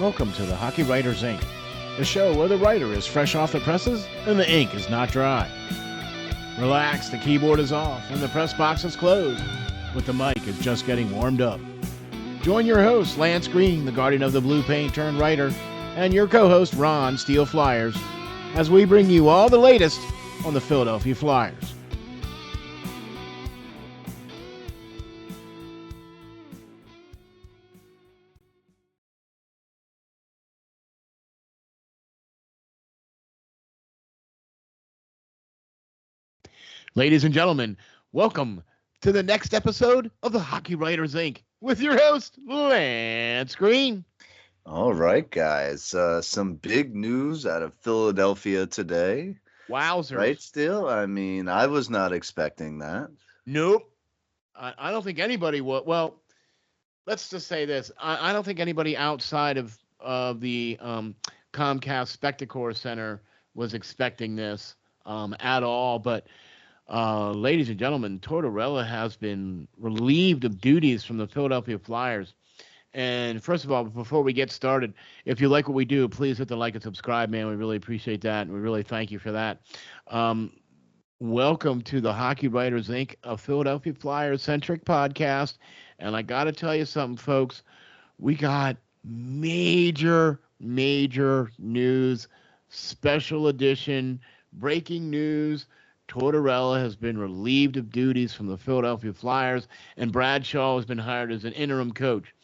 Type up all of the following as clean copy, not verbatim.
Welcome to the Hockey Writers Ink, the show where the writer is fresh off the presses and the ink is not dry. Relax, the keyboard is off and the press box is closed, but the mic is just getting warmed up. Join your host, Lance Green, the guardian of the blue paint turned writer, and your co-host, Ron, SteelFlyers, as we bring you all the latest on the Philadelphia Flyers. Ladies and gentlemen, welcome to the next episode of the Hockey Writers Ink with your host, Lance Green. All right, guys. Some big news out of Philadelphia today. Wowzers. Right, Steel? I mean, I was not expecting that. Nope. I don't think anybody would. Well, let's just say this. I don't think anybody outside of the Comcast Spectacor Center was expecting this at all. But ladies and gentlemen, Tortorella has been relieved of duties from the Philadelphia Flyers. And first of all, before we get started, if you like what we do, please hit the like and subscribe, man. We really appreciate that, and we really thank you for that. Welcome to the Hockey Writers Ink, a Philadelphia Flyers-centric podcast. And I got to tell you something, folks. We got major news, special edition, breaking news. Tortorella has been relieved of duties from the Philadelphia Flyers, and Bradshaw has been hired as an interim coach.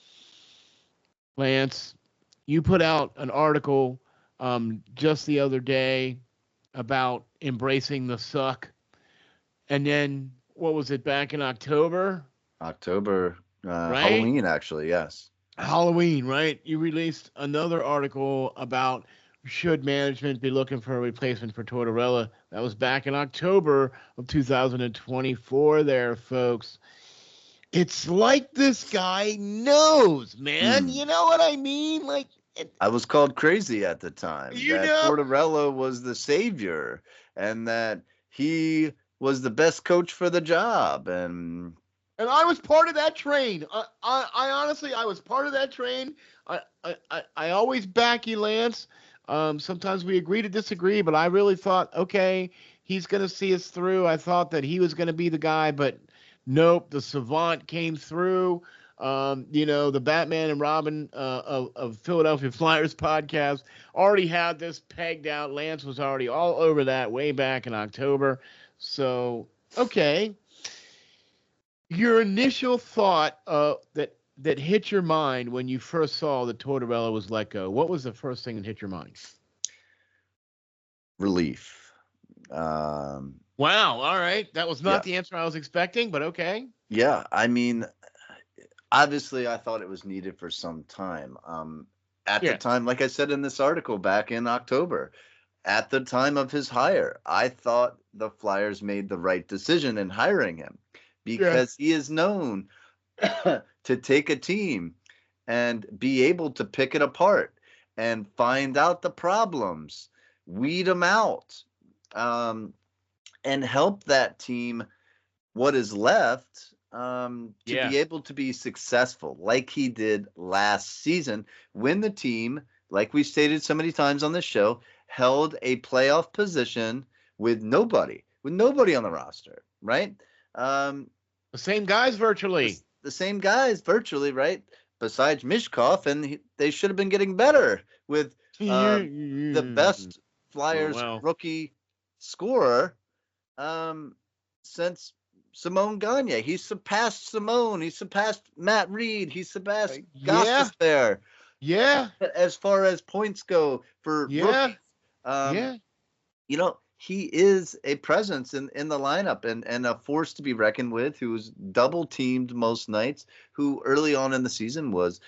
Lance, you put out an article just the other day about embracing the suck. And then, what was it, back in October? October, right? Halloween, actually, yes. Halloween, right? You released another article about should management be looking for a replacement for Tortorella. That was back in October of 2024 there, folks. It's like this guy knows, man. You know what I mean? Like, I was called crazy at the time. You that know? Tortorella was the savior and that he was the best coach for the job. And I was part of that train. I honestly, I was part of that train. I always back you, Lance. Sometimes we agree to disagree, but I really thought, okay, he's going to see us through. I thought that he was going to be the guy, but nope, the savant came through. The Batman and Robin of Philadelphia Flyers podcast already had this pegged out. Lance was already all over that way back in October. So, okay. Your initial thought that hit your mind when you first saw that Tortorella was let go, what was the first thing that hit your mind? Relief. Wow. All right. That was not the answer I was expecting, but okay. Yeah. I mean, obviously I thought it was needed for some time. At the time, like I said in this article back in October, at the time of his hire, I thought the Flyers made the right decision in hiring him because he is known to take a team and be able to pick it apart and find out the problems, weed them out, and help that team, what is left, to be able to be successful like he did last season when the team, like we stated so many times on this show, held a playoff position with nobody on the roster, right? The same guys virtually. The same guys virtually, right? Besides Mishkov, and they should have been getting better with the best Flyers rookie scorer since Simone Gagne. He surpassed Simone. He surpassed Matt Reed. He surpassed Gossip there. Yeah. As far as points go for rookies. He is a presence in the lineup and a force to be reckoned with, who's double teamed most nights, who early on in the season was,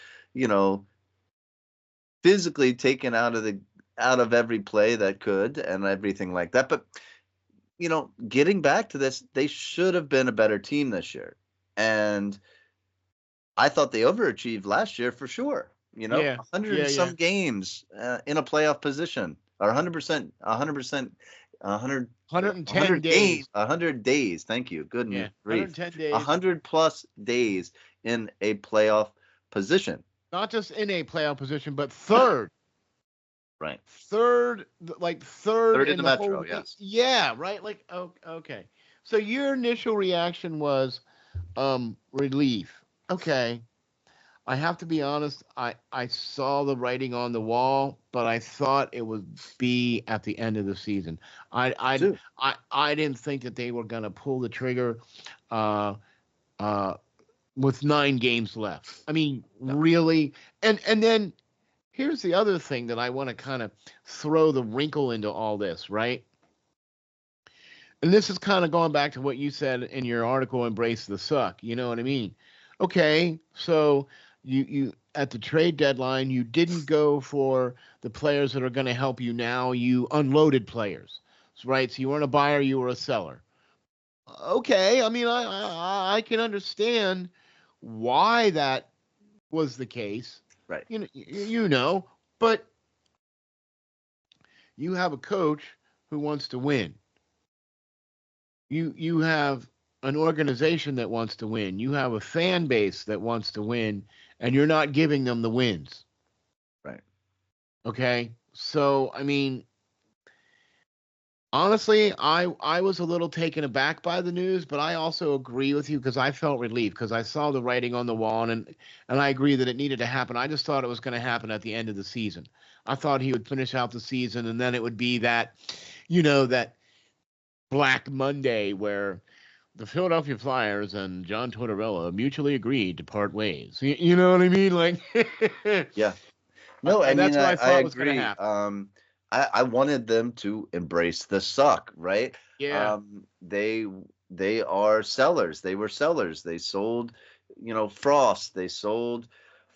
physically taken out of every play that could and everything like that. But, getting back to this, they should have been a better team this year. And I thought they overachieved last year for sure. 100 and some games in a playoff position, or 100%, 110 days. 100 days. Thank you. Goodness grief. 110 days. 100 plus days in a playoff position. Not just in a playoff position, but third. Right. Third, like third Third in in the the whole Metro, league. yes. Yeah, right. Like, okay. So your initial reaction was relief. Okay. I have to be honest. I saw the writing on the wall, but I thought it would be at the end of the season. I I Too. I didn't think that they were going to pull the trigger uh, uh, with 9 games left. I mean, No. really. And then here's the other thing that I want to kind of throw the wrinkle into all this, right? And this is kind of going back to what you said in your article, Embrace the Suck. You know what I mean? Okay, so you at the trade deadline, you didn't go for the players that are going to help you now. You unloaded players, right? So you weren't a buyer, you were a seller. Okay, I mean, I can understand why that was the case. Right. You know, but you have a coach who wants to win. You have an organization that wants to win. You have a fan base that wants to win, and you're not giving them the wins. Right. Okay? So, I mean, honestly, I was a little taken aback by the news, but I also agree with you because I felt relieved because I saw the writing on the wall and I agree that it needed to happen. I just thought it was going to happen at the end of the season. I thought he would finish out the season and then it would be that, that Black Monday where the Philadelphia Flyers and John Tortorella mutually agreed to part ways. You know what I mean? Like, Yeah. No, I mean, that's what I I thought was going to agree. happen. I wanted them to embrace the suck, right? Yeah. They are sellers. They were sellers. They sold, Frost. They sold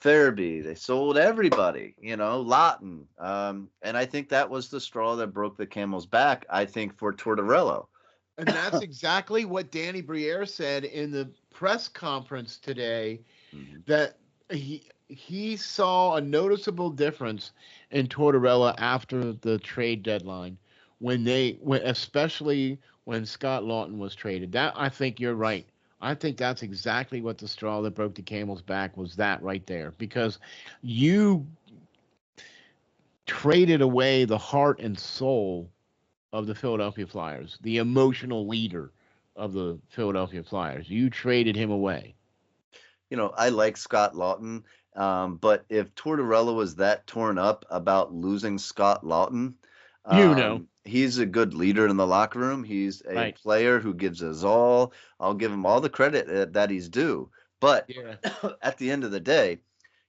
Farabee. They sold everybody, Lawton. And I think that was the straw that broke the camel's back, I think, for Tortorella. And that's exactly what Danny Briere said in the press conference today, Mhm. that he saw a noticeable difference in Tortorella after the trade deadline especially when Scott Lawton was traded. That I think you're right. I think that's exactly what the straw that broke the camel's back was, that right there, because you traded away the heart and soul of the Philadelphia Flyers, the emotional leader of the Philadelphia Flyers. You traded him away. I like Scott Lawton, but if Tortorella was that torn up about losing Scott Lawton, You know, he's a good leader in the locker room. He's a right? player who gives us all. I'll give him all the credit that he's due. But Yeah. at the end of the day,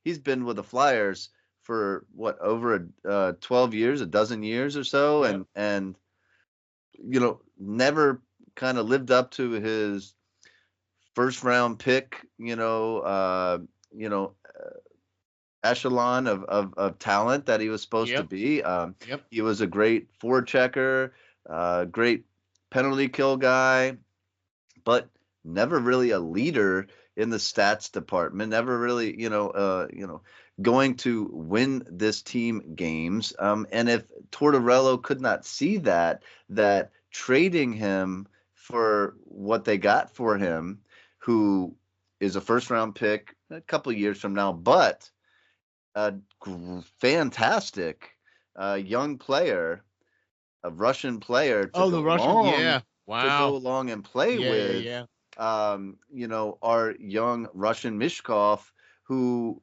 he's been with the Flyers for what, over 12 years, a dozen years or so, Yep. and never kind of lived up to his first round pick, echelon of talent that he was supposed to Yep. be. Yep. He was a great forechecker, great penalty kill guy, but never really a leader in the stats department. Never really, going to win this team games. And if Tortorella could not see that trading him for what they got for him, who is a first round pick a couple of years from now, but a fantastic young player, a Russian player Oh, the Russian. Yeah. to go Wow. along and play Yeah. Yeah. with, Yeah. our young Russian Mishkov, who,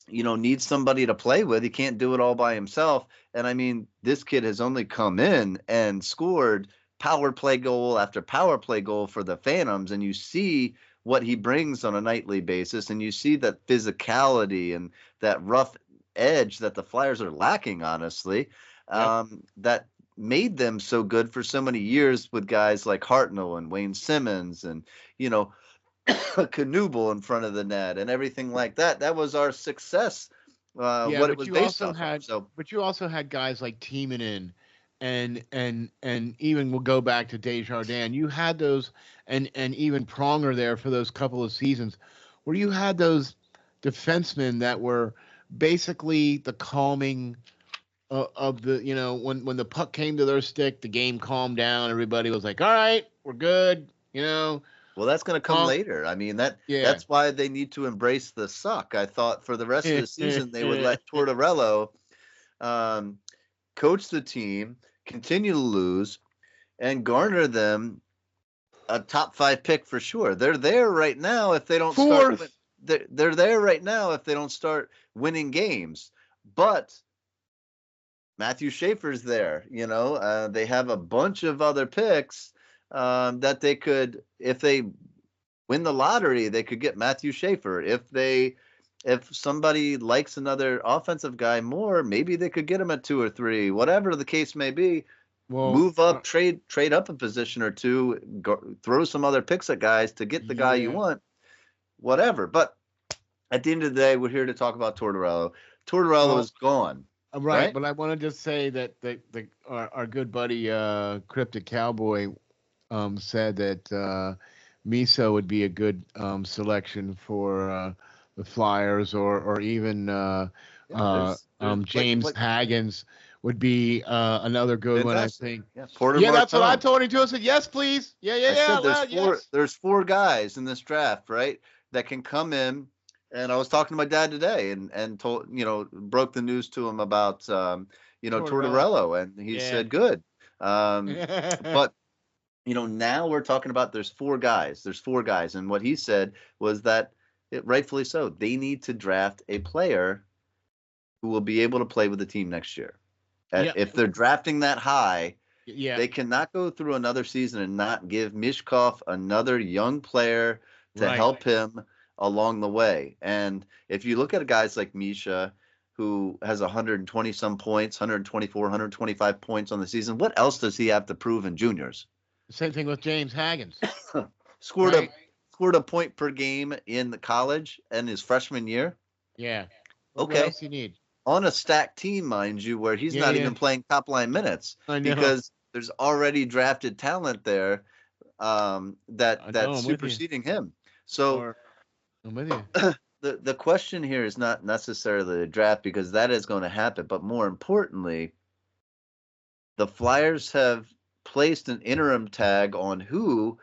needs somebody to play with. He can't do it all by himself. And I mean, this kid has only come in and scored power play goal after power play goal for the Phantoms. And you see what he brings on a nightly basis. And you see that physicality and that rough edge that the Flyers are lacking, honestly, Yep. that made them so good for so many years with guys like Hartnell and Wayne Simmons and, Knuble in front of the net and everything like that. That was our success, Yeah. what it was based off of. So, But you also had guys like Timonen and even we'll go back to Desjardins. You had those, and even Pronger there for those couple of seasons where you had those defensemen that were basically the calming of the, when the puck came to their stick, the game calmed down. Everybody was like, all right, we're good. Well, that's going to come later. I mean, that's why they need to embrace the suck. I thought for the rest of the season they would let Tortorella coach the team, continue to lose, and garner them a top 5 pick for sure. They're there right now if they don't start. They're there right now if they don't start winning games. But Matthew Schaefer's there. They have a bunch of other picks that they could, if they win the lottery, they could get Matthew Schaefer. If somebody likes another offensive guy more, maybe they could get him at 2 or 3, whatever the case may be. Well, move up, trade up a position or two, throw some other picks at guys to get the guy you want, whatever. But at the end of the day, we're here to talk about Tortorella. Tortorella is gone. Right, but I want to just say that our good buddy Cryptic Cowboy said that Miso would be a good selection for the Flyers, or even James Haggins would be another good one, I think. Yeah, that's what I told him too. I said, yes, please. There's 4 guys in this draft, right, that can come in. And I was talking to my dad today and told, broke the news to him about, Tortorella, and he said, good. But, now we're talking about there's 4 guys. And what he said was that, rightfully so, they need to draft a player who will be able to play with the team next year. If they're drafting that high, they cannot go through another season and not give Mishkov another young player to help him along the way. And if you look at guys like Misha, who has 120 some points, 124, 125 points on the season, what else does he have to prove in juniors? Same thing with James Haggins. scored a point per game in the college in his freshman year. Yeah. Okay. What else you need? On a stacked team, mind you, where he's not even playing top line minutes because there's already drafted talent there that's superseding him. So I'm with you. The question here is not necessarily the draft, because that is going to happen, but more importantly, the Flyers have placed an interim tag on who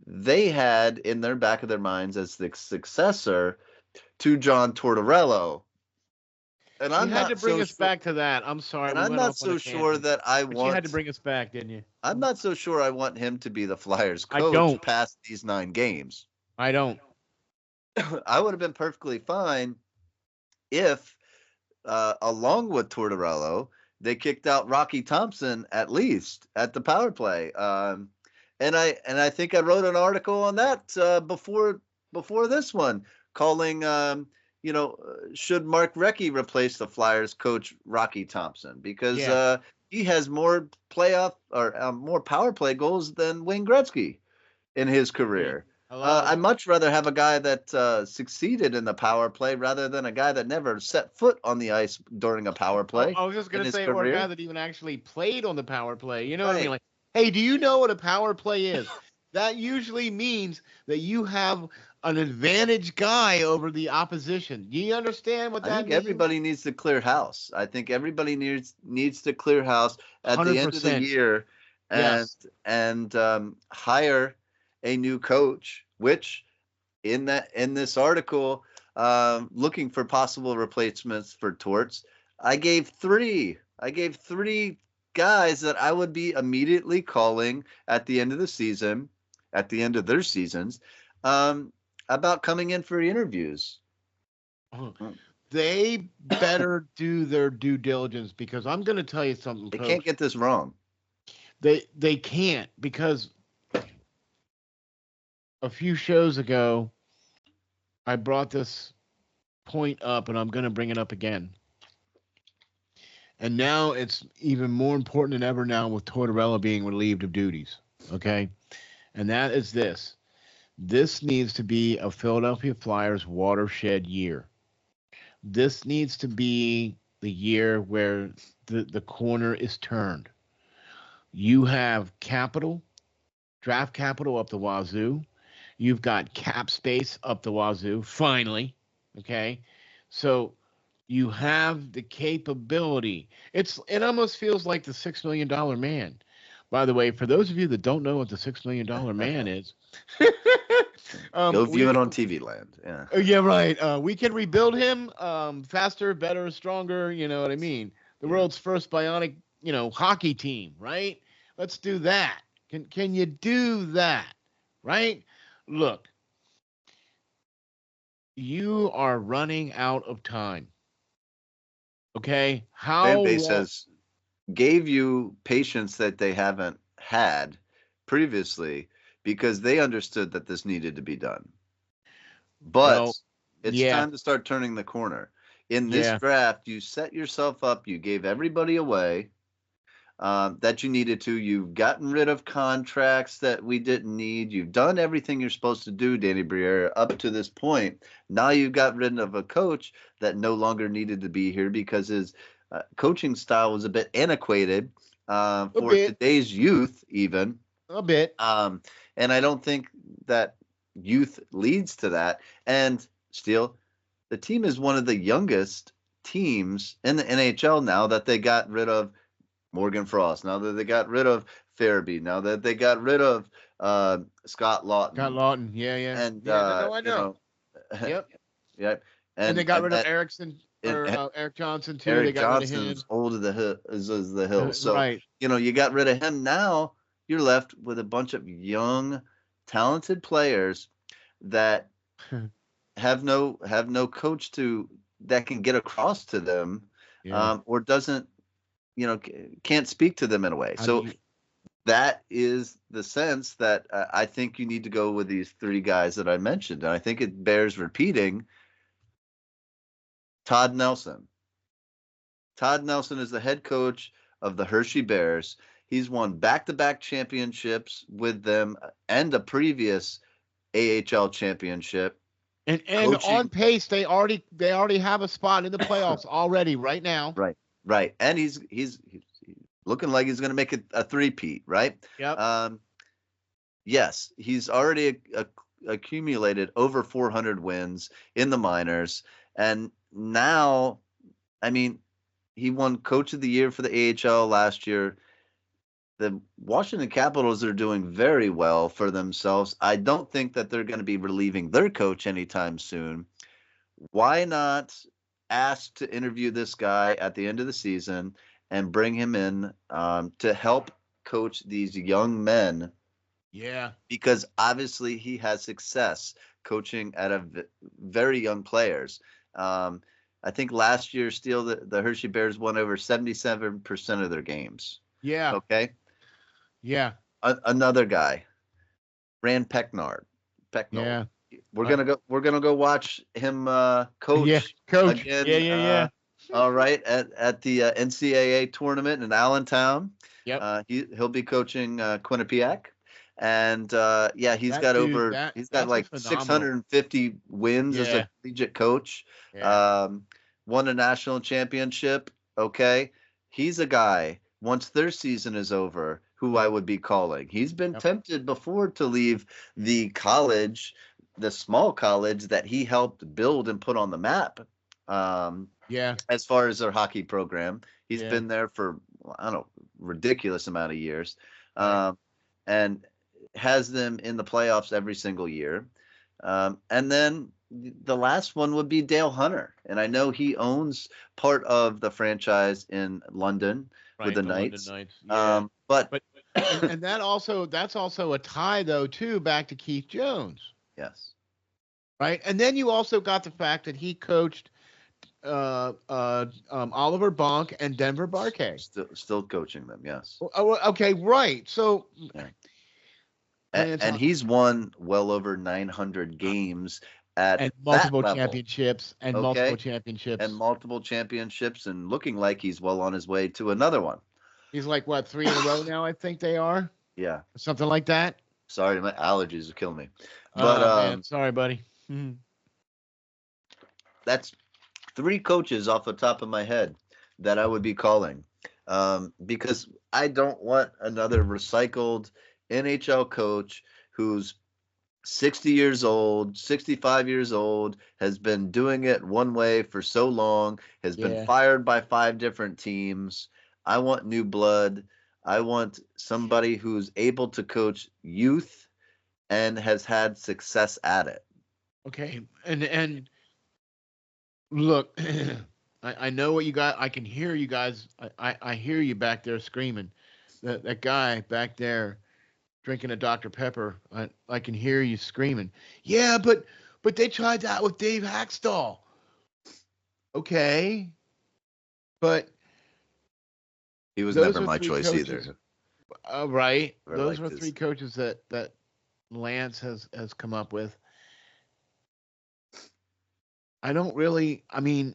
they had in their back of their minds as the successor to John Tortorella. And you had to bring us back to that. I'm sorry. And I'm not so sure that I want. You had to bring us back, didn't you? I'm not so sure I want him to be the Flyers coach past these 9 games. I don't. I would have been perfectly fine if, along with Tortorella, they kicked out Rocky Thompson at least at the power play. And I think I wrote an article on that before this one, calling should Mark Recchi replace the Flyers coach Rocky Thompson, because he has more playoff or more power play goals than Wayne Gretzky in his career. I'd much rather have a guy that succeeded in the power play rather than a guy that never set foot on the ice during a power play. I was just going to say, or a guy that even actually played on the power play. You know what I mean? Like, hey, do you know what a power play is? That usually means that you have an advantage guy over the opposition. Do you understand what that means? I think everybody needs to clear house. I think everybody needs to clear house at 100%. The end of the year and hire a new coach, which in this article, looking for possible replacements for Torts, I gave 3 guys that I would be immediately calling at the end of the season, at the end of their seasons, about coming in for interviews. They better do their due diligence, because I'm going to tell you something. They can't get this wrong. They can't, because a few shows ago, I brought this point up, and I'm going to bring it up again. And now it's even more important than ever now with Tortorella being relieved of duties, okay? And that is this. This needs to be a Philadelphia Flyers watershed year. This needs to be the year where the corner is turned. You have capital, draft capital up the wazoo. You've got cap space up the wazoo, finally, okay? So you have the capability. It almost feels like the $6 million man. By the way, for those of you that don't know what the $6 million man is, Go view it on TV Land. Yeah. Yeah, right. We can rebuild him faster, better, stronger. You know what I mean? The world's first bionic, hockey team, right? Let's do that. Can you do that? Right? Look, you are running out of time. Okay? Fan base gave you patience that they haven't had previously because they understood that this needed to be done. But it's time to start turning the corner. In this draft, you set yourself up. You gave everybody away that you needed to. You've gotten rid of contracts that we didn't need. You've done everything you're supposed to do, Danny Briere, up to this point. Now you've got rid of a coach that no longer needed to be here because his coaching style was a bit antiquated for today's youth, even. A bit. And I don't think that youth leads to that. And Steel, the team is one of the youngest teams in the NHL now that they got rid of Morgan Frost, now that they got rid of Farabee, now that they got rid of Scott Lawton. Scott Lawton, yeah. And I know. Yep. Yep. And they got rid of Erickson or Eric Johnson too. They got rid of him. Old as the hill. So right. You got rid of him. Now you're left with a bunch of young, talented players that have no coach that can get across to them, or doesn't, can't speak to them in a way. So that is the sense that I think you need to go with these three guys that I mentioned, and I think it bears repeating. Todd Nelson. Todd Nelson is the head coach of the Hershey Bears. He's won back-to-back championships with them and a previous AHL championship. And on pace, they already have a spot in the playoffs already right now. Right. And he's looking like he's going to make it a three-peat, right? Yep. Yes, he's already accumulated over 400 wins in the minors, and now, I mean, he won Coach of the Year for the AHL last year. The Washington Capitals are doing very well for themselves. I don't think that they're going to be relieving their coach anytime soon. Why not ask to interview this guy at the end of the season and bring him in to help coach these young men? Yeah. Because obviously he has success coaching at very young players. I think last year, Steel, the Hershey Bears won over 77% of their games. Yeah. Okay. Yeah. Another guy, Rand Pecknold. Yeah. We're gonna go watch him coach. Yeah, coach. Again, Yeah. All right, at the NCAA tournament in Allentown. Yep. He'll be coaching Quinnipiac. And he's got like 650 wins as a collegiate coach. Yeah. Won a national championship. Okay, he's a guy. Once their season is over, who I would be calling. He's been tempted before to leave the college, the small college that he helped build and put on the map. As far as their hockey program, he's been there for ridiculous amount of years. And has them in the playoffs every single year. And then the last one would be Dale Hunter. And I know he owns part of the franchise in London with the Knights. Yeah. But and that's also a tie though too, back to Keith Jones. Yes. Right. And then you also got the fact that he coached Oliver Bonk and Denver Barkay. Still coaching them. Yes. Oh, okay. Right. So. Yeah. And he's won well over 900 games and multiple championships and multiple championships and looking like he's well on his way to another one. He's like what, 3 in a row now? I think they are. Yeah, something like that. Sorry, my allergies are killing me. But man, sorry, buddy. That's 3 coaches off the top of my head that I would be calling, because I don't want another recycled NHL coach who's 60 years old, 65 years old, has been doing it one way for so long, has been fired by 5 different teams. I want new blood. I want somebody who's able to coach youth and has had success at it. Okay, and look, I know what you got. I can hear you guys. I hear you back there screaming. That guy back there drinking a Dr. Pepper. I can hear you screaming. Yeah, but they tried that with Dave Hackstall. Okay, but he was those never are my three choice coaches. either. Right. Never Those liked were his. three coaches that Lance has come up with. I don't really. I mean,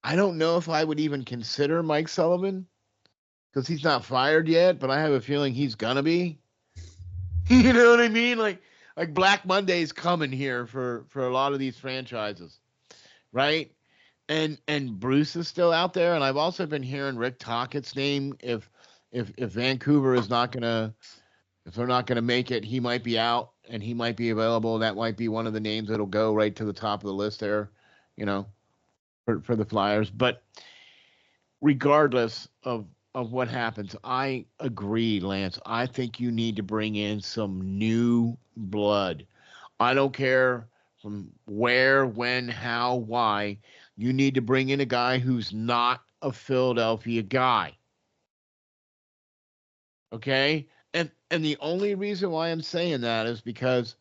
I don't know if I would even consider Mike Sullivan because he's not fired yet, but I have a feeling he's gonna be. You know what I mean? Like Black Monday's coming here for a lot of these franchises, right? And Bruce is still out there, and I've also been hearing Rick Tockett's name. If Vancouver is not gonna, if they're not gonna make it, he might be out and he might be available. That might be one of the names that'll go right to the top of the list there, you know, for the Flyers. But regardless of what happens, I agree, Lance. I think you need to bring in some new blood. I don't care from where, when, how, why. You need to bring in a guy who's not a Philadelphia guy. Okay? And the only reason why I'm saying that is because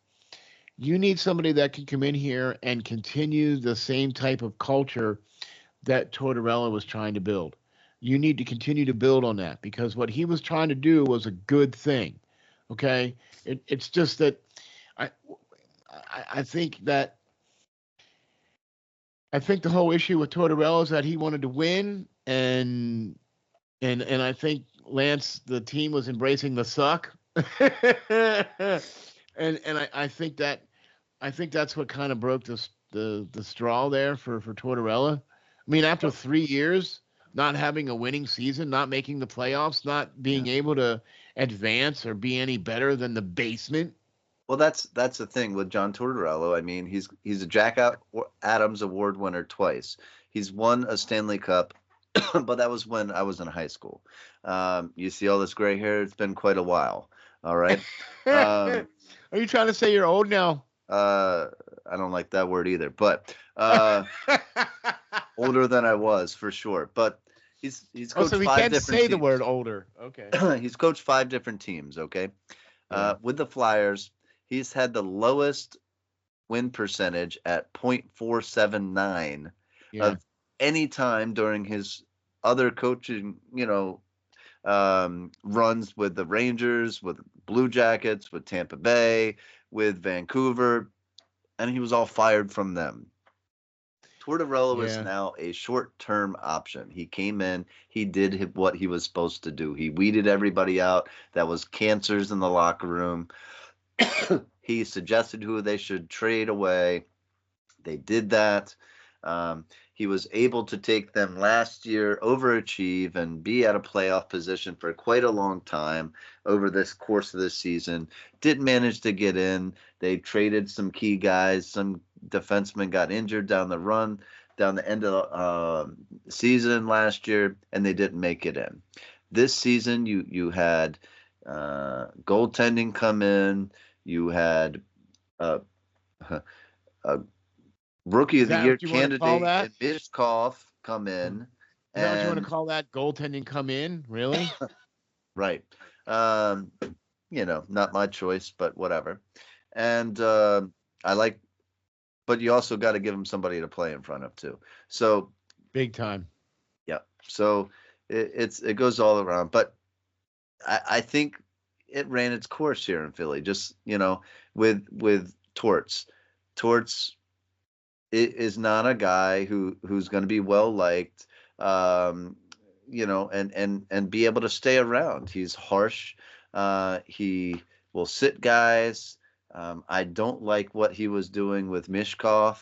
you need somebody that can come in here and continue the same type of culture that Tortorella was trying to build. You need to continue to build on that because what he was trying to do was a good thing. Okay? It's just that I I think that I think the whole issue with Tortorella is that he wanted to win, and I think Lance, the team was embracing the suck, and I think that's what kind of broke the straw there for Tortorella. I mean, after 3 years not having a winning season, not making the playoffs, not being able to advance or be any better than the basement. Well, that's the thing with John Tortorella. I mean, he's a Jack Adams Award winner twice. He's won a Stanley Cup, but that was when I was in high school. You see all this gray hair? It's been quite a while. All right. Are you trying to say you're old now? I don't like that word either, but older than I was for sure. But he's coached so we 5 can't different say teams. the word older. Okay. He's coached 5 different teams. Okay. With the Flyers, he's had the lowest win percentage at .479 of any time during his other coaching, runs with the Rangers, with Blue Jackets, with Tampa Bay, with Vancouver, and he was all fired from them. Tortorella is now a short-term option. He came in, he did what he was supposed to do. He weeded everybody out that was cancers in the locker room. He suggested who they should trade away. They did that. He was able to take them last year, overachieve, and be at a playoff position for quite a long time over this course of this season. Didn't manage to get in. They traded some key guys. Some defensemen got injured down the end of the season last year, and they didn't make it in. This season, you had goaltending come in. You had a Rookie of the Year candidate and Mishkov come in. Is that what you want to call that? Goaltending come in? Really? Right. Not my choice, but whatever. And but you also got to give him somebody to play in front of too. So big time. Yeah. So it goes all around. But I think it ran its course here in Philly. Just with Torts. Torts is not a guy who's going to be well liked, and be able to stay around. He's harsh. He will sit guys. I don't like what he was doing with Mishkov.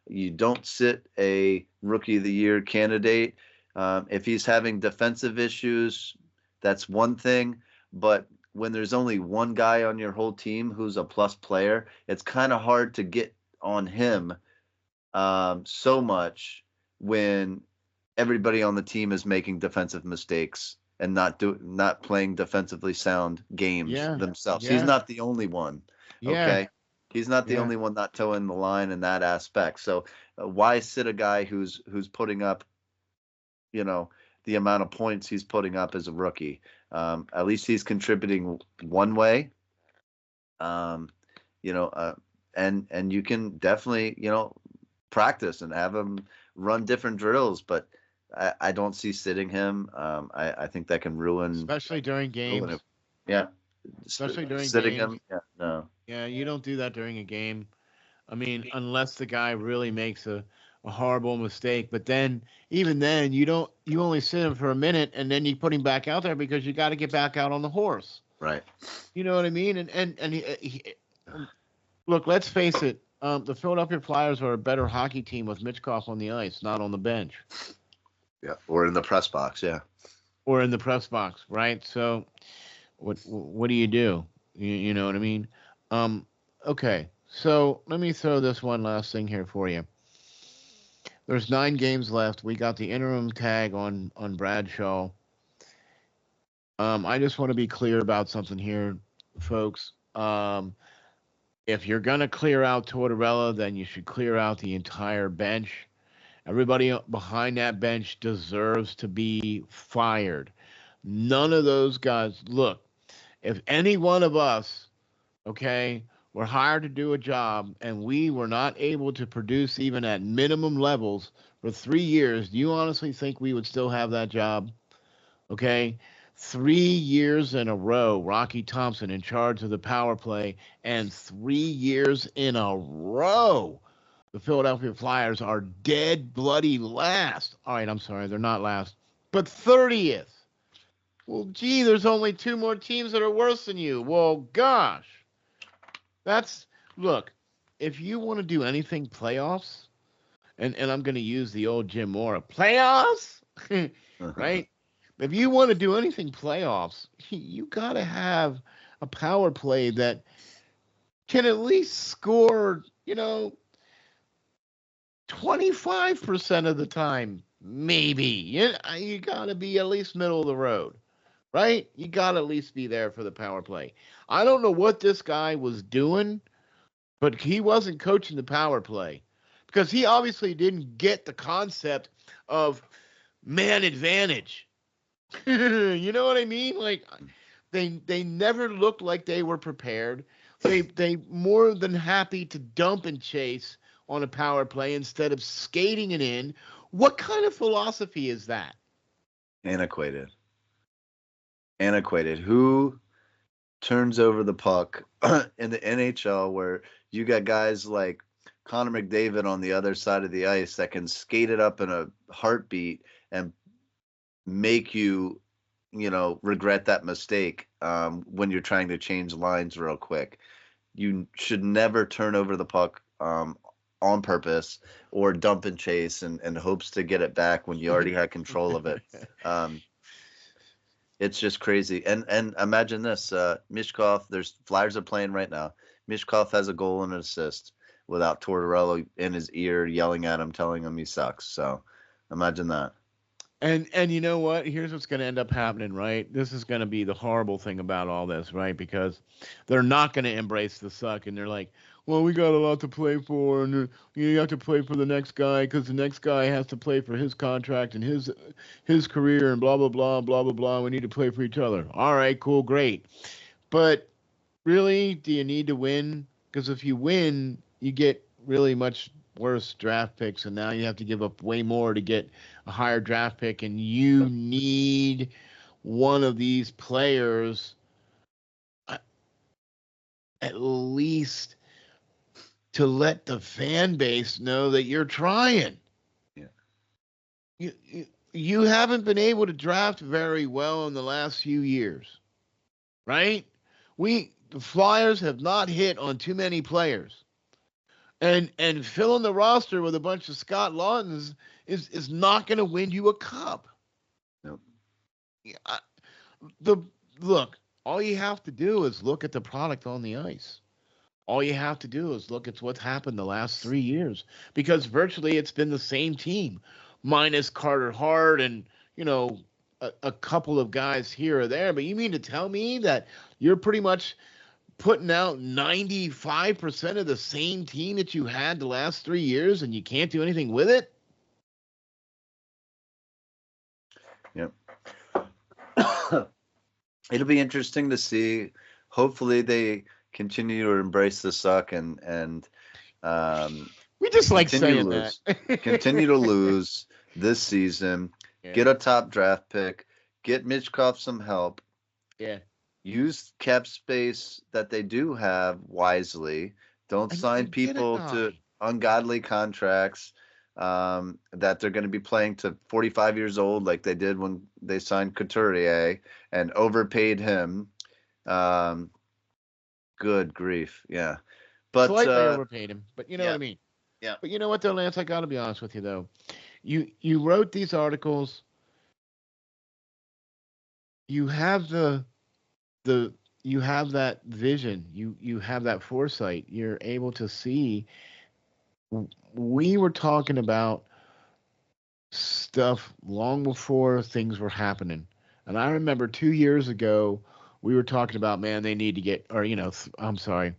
You don't sit a Rookie of the Year candidate. If he's having defensive issues, that's one thing. But when there's only one guy on your whole team who's a plus player, it's kind of hard to get on him so much when everybody on the team is making defensive mistakes and not playing defensively sound games themselves. He's not the only one. Okay. He's not the only one not towing the line in that aspect. So why sit a guy who's putting up, the amount of points he's putting up as a rookie? At least he's contributing one way. And you can definitely, practice and have him run different drills, but I don't see sitting him. I think that can ruin, especially during games. Yeah. Especially during sitting games. him. Yeah, no. Yeah, you don't do that during a game. I mean, unless the guy really makes a horrible mistake. But then, even then, you only sit him for a minute, and then you put him back out there because you got to get back out on the horse. Right. You know what I mean? And look, let's face it. The Philadelphia Flyers are a better hockey team with Mitchkov on the ice, not on the bench. Yeah, or in the press box. Yeah. Or in the press box, right? So, what do you do? You know what I mean? Okay. So let me throw this one last thing here for you. There's 9 games left. We got the interim tag on Bradshaw. I just want to be clear about something here, folks. If you're going to clear out Tortorella, then you should clear out the entire bench. Everybody behind that bench deserves to be fired. None of those guys. Look, if any one of us, okay, were hired to do a job and we were not able to produce even at minimum levels for 3 years, do you honestly think we would still have that job? Okay? 3 years in a row, Rocky Thompson in charge of the power play, and 3 years in a row, the Philadelphia Flyers are dead bloody last. All right, I'm sorry, they're not last, but 30th. Well, gee, there's only 2 more teams that are worse than you. Well, gosh. Look, if you want to do anything playoffs, and I'm going to use the old Jim Mora, playoffs, right? If you want to do anything playoffs, you got to have a power play that can at least score, 25% of the time, maybe. You got to be at least middle of the road, right? You got to at least be there for the power play. I don't know what this guy was doing, but he wasn't coaching the power play because he obviously didn't get the concept of man advantage. You know what I mean? Like they never looked like they were prepared. They more than happy to dump and chase on a power play instead of skating it in. What kind of philosophy is that? Antiquated. Who turns over the puck in the NHL where you got guys like Connor McDavid on the other side of the ice that can skate it up in a heartbeat and make you, regret that mistake when you're trying to change lines real quick. You should never turn over the puck on purpose or dump and chase and hopes to get it back when you already had control of it. It's just crazy. And imagine this, Mishkov, Flyers are playing right now. Mishkov has a goal and an assist without Tortorella in his ear yelling at him, telling him he sucks. So imagine that. And you know what? Here's what's going to end up happening, right? This is going to be the horrible thing about all this, right? Because they're not going to embrace the suck, and they're like, well, we got a lot to play for, and you have to play for the next guy because the next guy has to play for his contract and his career and blah, blah, blah, blah, blah, blah. We need to play for each other. All right, cool, great. But really, do you need to win? Because if you win, you get really much worse draft picks, and now you have to give up way more to get a higher draft pick, and you need one of these players at least to let the fan base know that you're trying. Yeah. You haven't been able to draft very well in the last few years, right? The Flyers have not hit on too many players. And filling the roster with a bunch of Scott Laughtons is not going to win you a cup. Nope. Look, all you have to do is look at the product on the ice. All you have to do is look at what's happened the last 3 years, because virtually it's been the same team, minus Carter Hart and a couple of guys here or there, but you mean to tell me that you're pretty much putting out 95% of the same team that you had the last 3 years and you can't do anything with it? Yep. It'll be interesting to see. Hopefully they continue to embrace the suck and we just like saying that. Continue to lose this season. Yeah. Get a top draft pick. Get Mitchkov some help. Yeah. Use cap space that they do have wisely. Don't sign people to ungodly contracts that they're going to be playing to 45 years old like they did when they signed Couturier and overpaid him. Good grief. Yeah. But slightly overpaid him, but you know what I mean? Yeah. But you know what though, Lance, I got to be honest with you though. You wrote these articles. You have you have that vision. You have that foresight. You're able to see. We were talking about stuff long before things were happening. And I remember 2 years ago, we were talking about, man, they need to get, or, I'm sorry,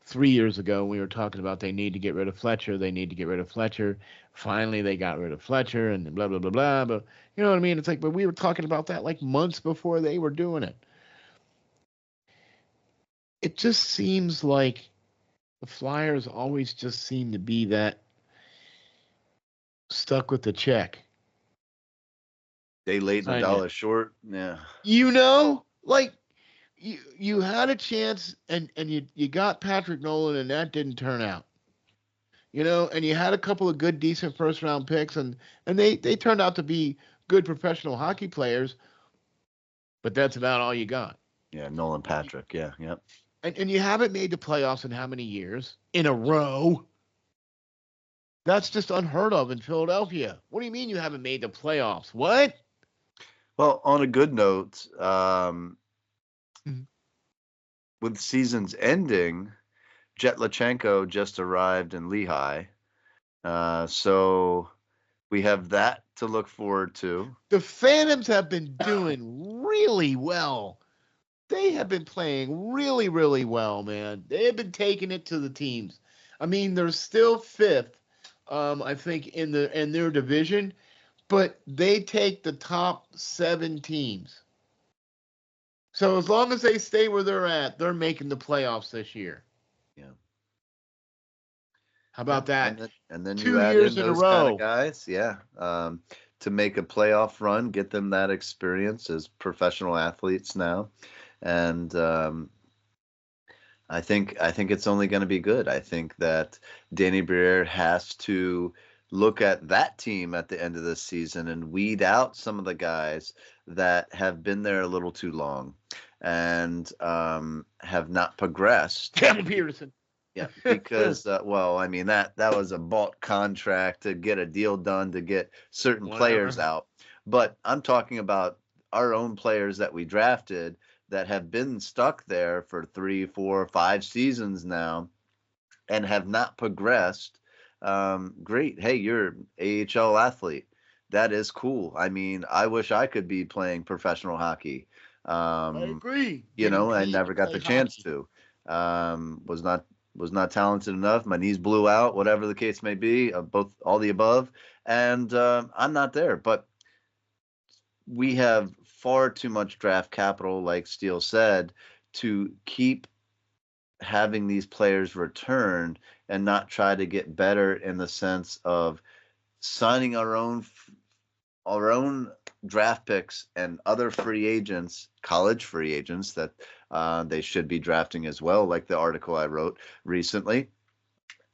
3 years ago, we were talking about they need to get rid of Fletcher. They need to get rid of Fletcher. Finally, they got rid of Fletcher and blah, blah, blah, blah. But you know what I mean? It's like, but we were talking about that like months before they were doing it. It just seems like the Flyers always just seem to be that stuck with the check. They laid the dollar short. Yeah. Like you had a chance and you got Patrick Nolan and that didn't turn out. And you had a couple of good, decent first round picks and they turned out to be good professional hockey players, but that's about all you got. Yeah, Nolan Patrick. Yeah, yep. And you haven't made the playoffs in how many years? In a row? That's just unheard of in Philadelphia. What do you mean you haven't made the playoffs? What? Well, on a good note, with seasons ending, Jet Lachenko just arrived in Lehigh. So we have that to look forward to. The Phantoms have been doing really well. They have been playing really, really well, man. They have been taking it to the teams. I mean, they're still fifth, I think, in their division, but they take the top 7 teams. So as long as they stay where they're at, they're making the playoffs this year. Yeah. How about that? And then 2 you add years in those kind of guys, to make a playoff run, get them that experience as professional athletes now. And I think it's only going to be good. I think that Danny Briere has to look at that team at the end of the season and weed out some of the guys that have been there a little too long and have not progressed. Campbell Peterson. Yeah, because that was a bought contract to get a deal done to get certain players out. But I'm talking about our own players that we drafted that have been stuck there for 3, 4, 5 seasons now and have not progressed. Great. Hey, you're an AHL athlete. That is cool. I mean, I wish I could be playing professional hockey. I agree. I never got the chance to. Was not talented enough. My knees blew out, whatever the case may be, all the above. And I'm not there. But we have far too much draft capital, like Steel said, to keep having these players return and not try to get better in the sense of signing our own draft picks and other free agents, college free agents that they should be drafting as well, like the article I wrote recently.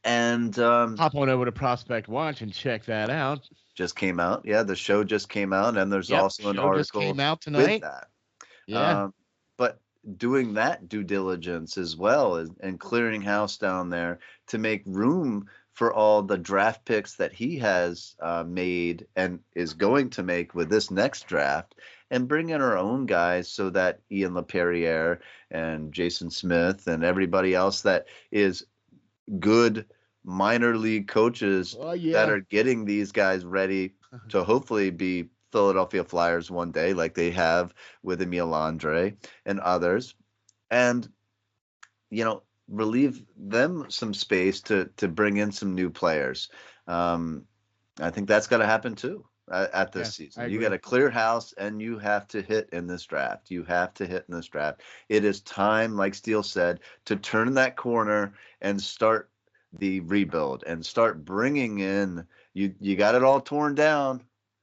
And hop on over to Prospect Watch and check that out. Just came out. Yeah, the show just came out, and there's also an article just came out tonight. With that. Yeah. But doing that due diligence as well and clearing house down there to make room for all the draft picks that he has made and is going to make with this next draft, and bring in our own guys so that Ian LaPerriere and Jason Smith and everybody else that is good minor league coaches that are getting these guys ready to hopefully be Philadelphia Flyers one day, like they have with Emil Andre and others, and relieve them some space to bring in some new players. I think that's got to happen too at this season. You got to clear house, and you have to hit in this draft. You have to hit in this draft. It is time, like Steel said, to turn that corner and start the rebuild and start bringing in. You got it all torn down.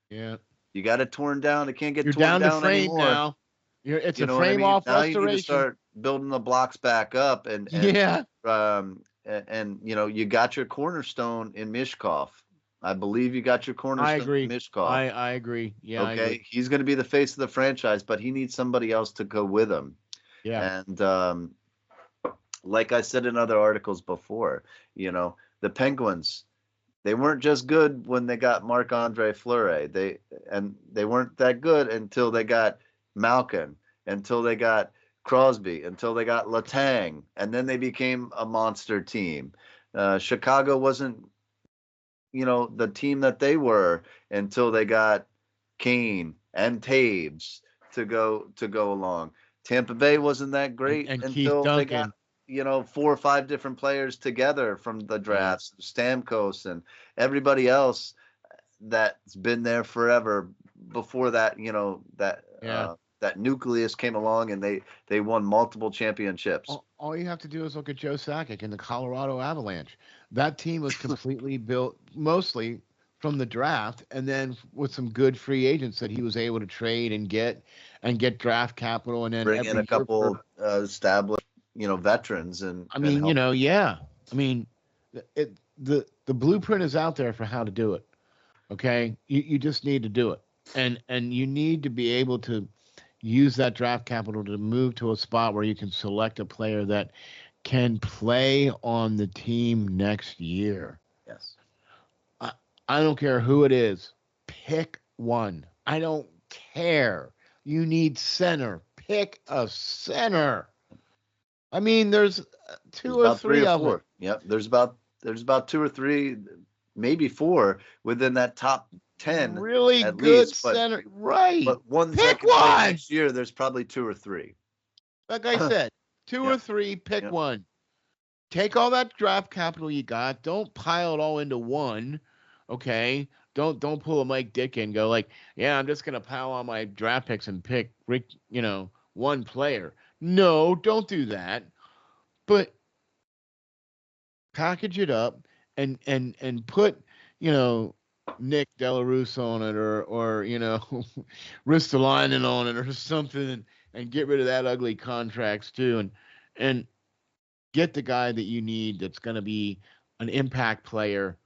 Yeah. You got it torn down. It can't get You're torn down to frame anymore. now. It's a know frame what I mean? off now restoration. You need to start building the blocks back up, and you got your cornerstone in Mishkov. I believe you got your cornerstone in Mishkov. I agree. Yeah. Okay. I agree. He's going to be the face of the franchise, but he needs somebody else to go with him. Yeah. And like I said in other articles before, the Penguins, they weren't just good when they got Marc-Andre Fleury. They weren't that good until they got Malkin, until they got Crosby, until they got Letang, and then they became a monster team. Chicago wasn't, the team that they were until they got Kane and Taves to go along. Tampa Bay wasn't that great until they got 4 or 5 different players together from the drafts, Stamkos and everybody else that's been there forever. Before that, that nucleus came along, and they won multiple championships. All you have to do is look at Joe Sakic and the Colorado Avalanche. That team was completely built mostly from the draft, and then with some good free agents that he was able to trade and get draft capital, and then bring in a couple established, veterans. And I mean, the blueprint is out there for how to do it. Okay, you just need to do it, and you need to be able to use that draft capital to move to a spot where you can select a player that can play on the team next year. Yes. I don't care who it is. Pick one. I don't care. You need center. Pick a center. I mean, there's two or three of them. Yep. There's about 2 or 3, maybe 4 within that top 10. Really good center. Right. But pick one next year, there's probably 2 or 3. Like I said, 2 or 3, pick one. Take all that draft capital you got. Don't pile it all into one. Okay. Don't pull a Mike Dick and go like, yeah, I'm just gonna pile all my draft picks and pick one player. No, don't do that. But package it up and put, Nick Delarose on it or Ristolainen on it or something, and get rid of that ugly contracts too, and get the guy that you need that's going to be an impact player,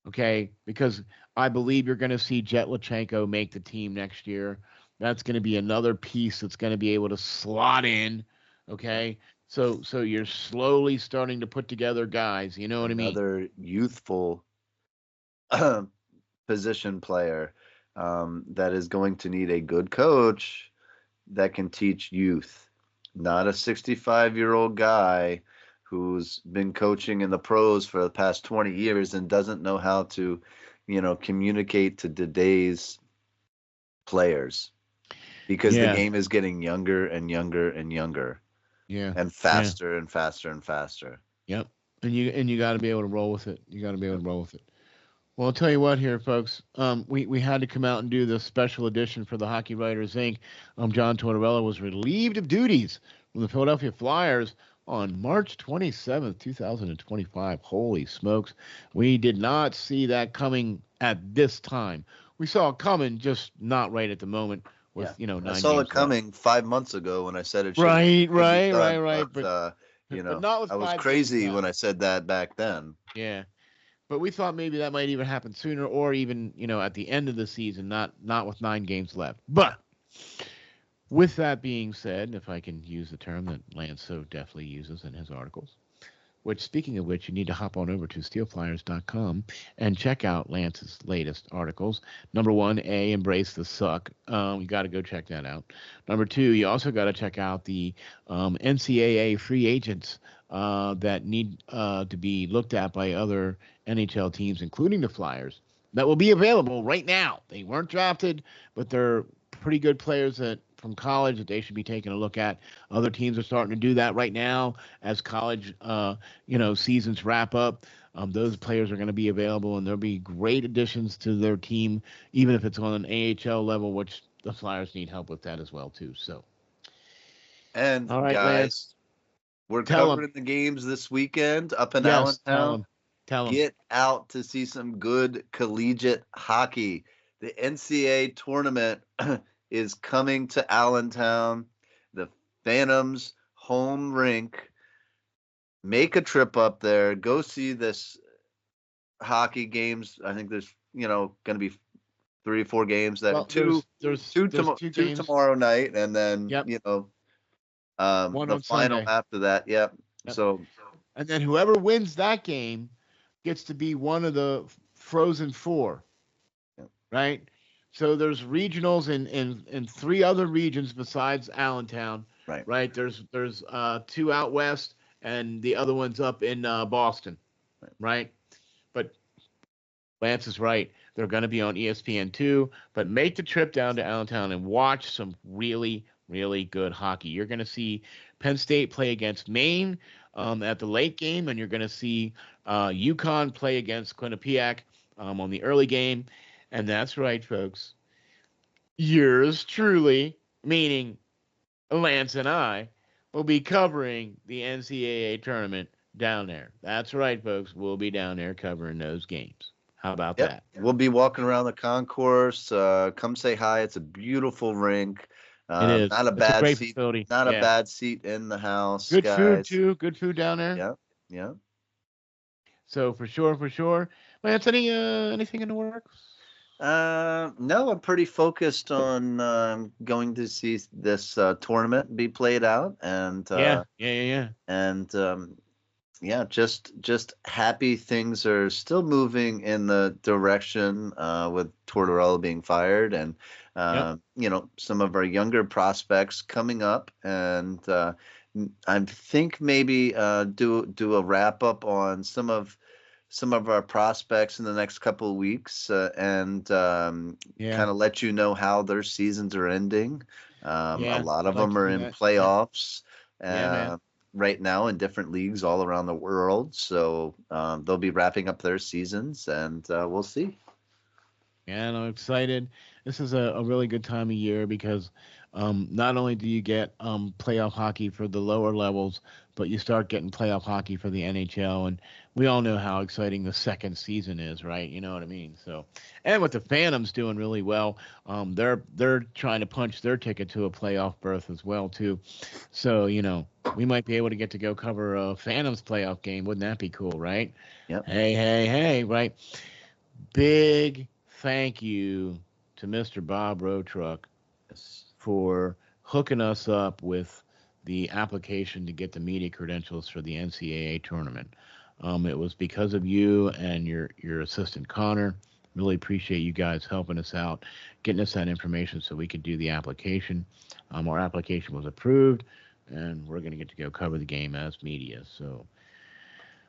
okay? Because I believe you're going to see Jet Lachenko make the team next year. That's going to be another piece that's going to be able to slot in, okay? So you're slowly starting to put together guys, you know what I mean? Another youthful position player that is going to need a good coach that can teach youth, not a 65-year-old guy who's been coaching in the pros for the past 20 years and doesn't know how to, communicate to today's players, because the game is getting younger and younger and younger. Yeah. And faster and faster and faster. Yep. And you got to be able to roll with it. Well, I'll tell you what here, folks. We had to come out and do this special edition for the Hockey Writers Ink. John Tortorella was relieved of duties from the Philadelphia Flyers on March 27th, 2025. Holy smokes. We did not see that coming at this time. We saw it coming, just not right at the moment. With 9 games I saw it coming left. 5 months ago when I said it. Right. But not with I was crazy when I said that back then. Yeah, but we thought maybe that might even happen sooner, or even at the end of the season, not with 9 games left. But with that being said, if I can use the term that Lance so deftly uses in his articles, which, speaking of which, you need to hop on over to SteelFlyers.com and check out Lance's latest articles. Number 1, Embrace the Suck. You got to go check that out. Number 2, you also got to check out the NCAA free agents that need to be looked at by other NHL teams, including the Flyers. that will be available right now. They weren't drafted, but they're pretty good players from college that they should be taking a look at. Other teams are starting to do that right now as college, seasons wrap up. Those players are going to be available, and there'll be great additions to their team, even if it's on an AHL level, which the Flyers need help with that as well too. So, And all right, guys, Lance, we're tell covering them. the games this weekend up in Yes, Allentown. tell them. Get out to see some good collegiate hockey. The NCAA tournament is coming to Allentown. The Phantoms home rink. Make a trip up there. Go see this hockey games. I think there's, going to be 3 or 4 games that Well, two there's two games. tomorrow night, and then, Yep. the One on final Sunday. after that. Yep. So, and then whoever wins that game gets to be one of the Frozen Four, right? So there's regionals in 3 other regions besides Allentown, right? There's 2 out west, and the other one's up in Boston, right? But Lance is right. They're going to be on ESPN2, but make the trip down to Allentown and watch some really, really good hockey. You're going to see Penn State play against Maine at the late game, and you're going to see UConn play against Quinnipiac on the early game. And that's right, folks. Yours truly, meaning Lance and I, will be covering the NCAA tournament down there. That's right, folks. We'll be down there covering those games. How about that? We'll be walking around the concourse. Come say hi. It's a beautiful rink. It is. Not a It's bad a great seat. facility. Not a bad seat in the house. Good guys. food too. Good food down there. Yeah. So for sure. Lance, anything in the works? No, I'm pretty focused on going to see this tournament be played out, and and just happy things are still moving in the direction with Tortorella being fired, and some of our younger prospects coming up, and I think maybe do a wrap up on some of our prospects in the next couple of weeks, and kind of let you know how their seasons are ending. A lot of them are in playoffs. Man. Right now in different leagues all around the world. So they'll be wrapping up their seasons, and we'll see. Yeah, and I'm excited. This is a really good time of year because not only do you get playoff hockey for the lower levels, but you start getting playoff hockey for the NHL. And we all know how exciting the second season is, right? You know what I mean? So, and with the Phantoms doing really well, they're trying to punch their ticket to a playoff berth as well, too. So, we might be able to go cover a Phantoms playoff game. Wouldn't that be cool, right? Yep. Hey, right? Big thank you to Mr. Bob Rotruck for hooking us up with the application to get the media credentials for the NCAA tournament. It was because of you and your assistant Connor. Really appreciate you guys helping us out, getting us that information so we could do the application. Our application was approved, and we're going to get to go cover the game as media. So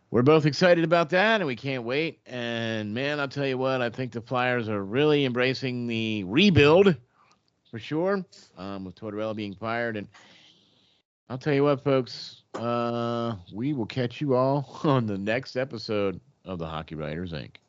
we're both excited about that, and we can't wait. And, man, I'll tell you what, I think the Flyers are really embracing the rebuild for sure, with Tortorella being fired. And I'll tell you what, folks, we will catch you all on the next episode of the Hockey Writers Ink.